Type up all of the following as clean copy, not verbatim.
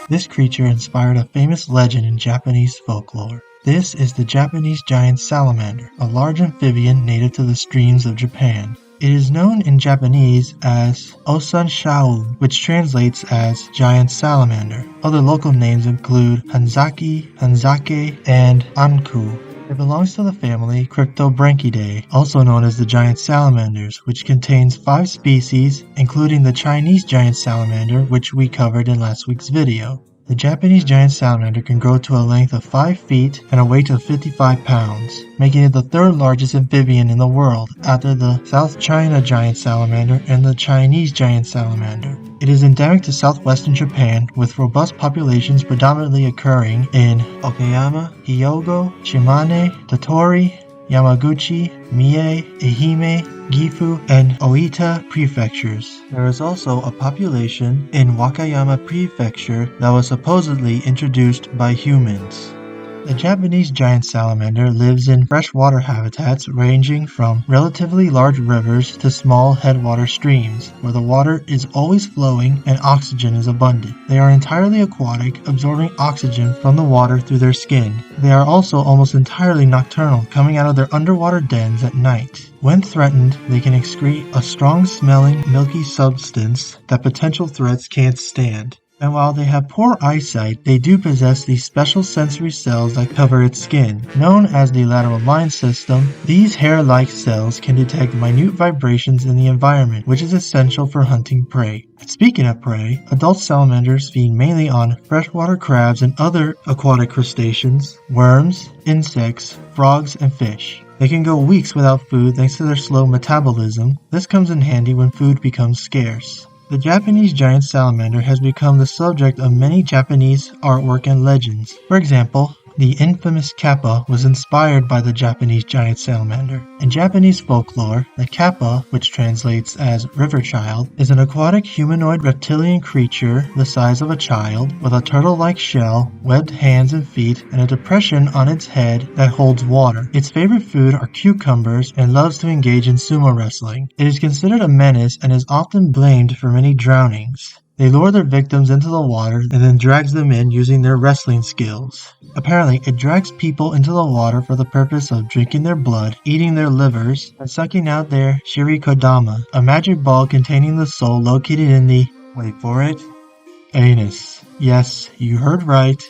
This creature inspired a famous legend in Japanese folklore. This is the Japanese Giant Salamander, a large amphibian native to the streams of Japan. It is known in Japanese as Osanshau, which translates as giant salamander. Other local names include Hanzaki, Hanzake, and Anku. It belongs to the family Cryptobranchidae, also known as the giant salamanders, which contains 5 species, including the Chinese giant salamander, which we covered in last week's video. The Japanese giant salamander can grow to a length of 5 feet and a weight of 55 pounds, making it the 3rd largest amphibian in the world after the South China giant salamander and the Chinese giant salamander. It is endemic to southwestern Japan, with robust populations predominantly occurring in Okayama, Hyogo, Shimane, Tottori, Yamaguchi, Mie, Ehime, Gifu, and Oita prefectures. There is also a population in Wakayama Prefecture that was supposedly introduced by humans. The Japanese giant salamander lives in freshwater habitats ranging from relatively large rivers to small headwater streams, where the water is always flowing and oxygen is abundant. They are entirely aquatic, absorbing oxygen from the water through their skin. They are also almost entirely nocturnal, coming out of their underwater dens at night. When threatened, they can excrete a strong-smelling, milky substance that potential threats can't stand. And while they have poor eyesight, they do possess these special sensory cells that cover its skin. Known as the lateral line system, these hair-like cells can detect minute vibrations in the environment, which is essential for hunting prey. Speaking of prey, adult salamanders feed mainly on freshwater crabs and other aquatic crustaceans, worms, insects, frogs, and fish. They can go weeks without food thanks to their slow metabolism. This comes in handy when food becomes scarce. The Japanese giant salamander has become the subject of many Japanese artwork and legends. For example, the infamous kappa was inspired by the Japanese giant salamander. In Japanese folklore, the kappa, which translates as river child, is an aquatic humanoid reptilian creature the size of a child, with a turtle-like shell, webbed hands and feet, and a depression on its head that holds water. Its favorite food are cucumbers and loves to engage in sumo wrestling. It is considered a menace and is often blamed for many drownings. They lure their victims into the water and then drags them in using their wrestling skills. Apparently, it drags people into the water for the purpose of drinking their blood, eating their livers, and sucking out their shirikodama, a magic ball containing the soul located in the, wait for it, anus. Yes, you heard right.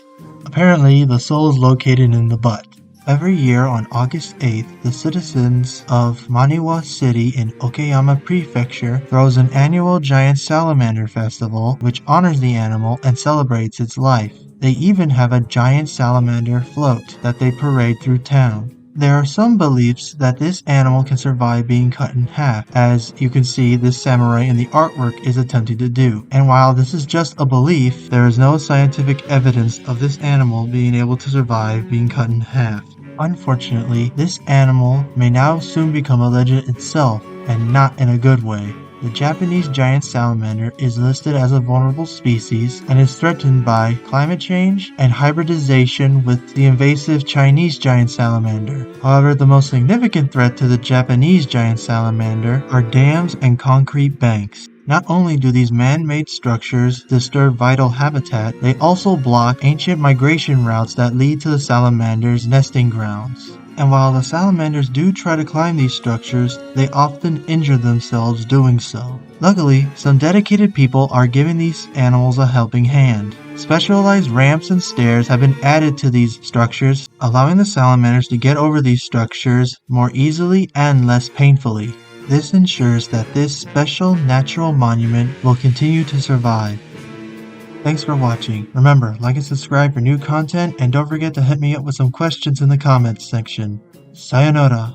Apparently, the soul is located in the butt. Every year on August 8th, the citizens of Maniwa City in Okayama Prefecture throws an annual giant salamander festival which honors the animal and celebrates its life. They even have a giant salamander float that they parade through town. There are some beliefs that this animal can survive being cut in half, as you can see this samurai in the artwork is attempting to do. And while this is just a belief, there is no scientific evidence of this animal being able to survive being cut in half. Unfortunately, this animal may now soon become a legend itself, and not in a good way. The Japanese giant salamander is listed as a vulnerable species and is threatened by climate change and hybridization with the invasive Chinese giant salamander. However, the most significant threat to the Japanese giant salamander are dams and concrete banks. Not only do these man-made structures disturb vital habitat, they also block ancient migration routes that lead to the salamander's nesting grounds. And while the salamanders do try to climb these structures, they often injure themselves doing so. Luckily, some dedicated people are giving these animals a helping hand. Specialized ramps and stairs have been added to these structures, allowing the salamanders to get over these structures more easily and less painfully. This ensures that this special natural monument will continue to survive. Thanks for watching. Remember, like and subscribe for new content, and don't forget to hit me up with some questions in the comments section. Sayonara.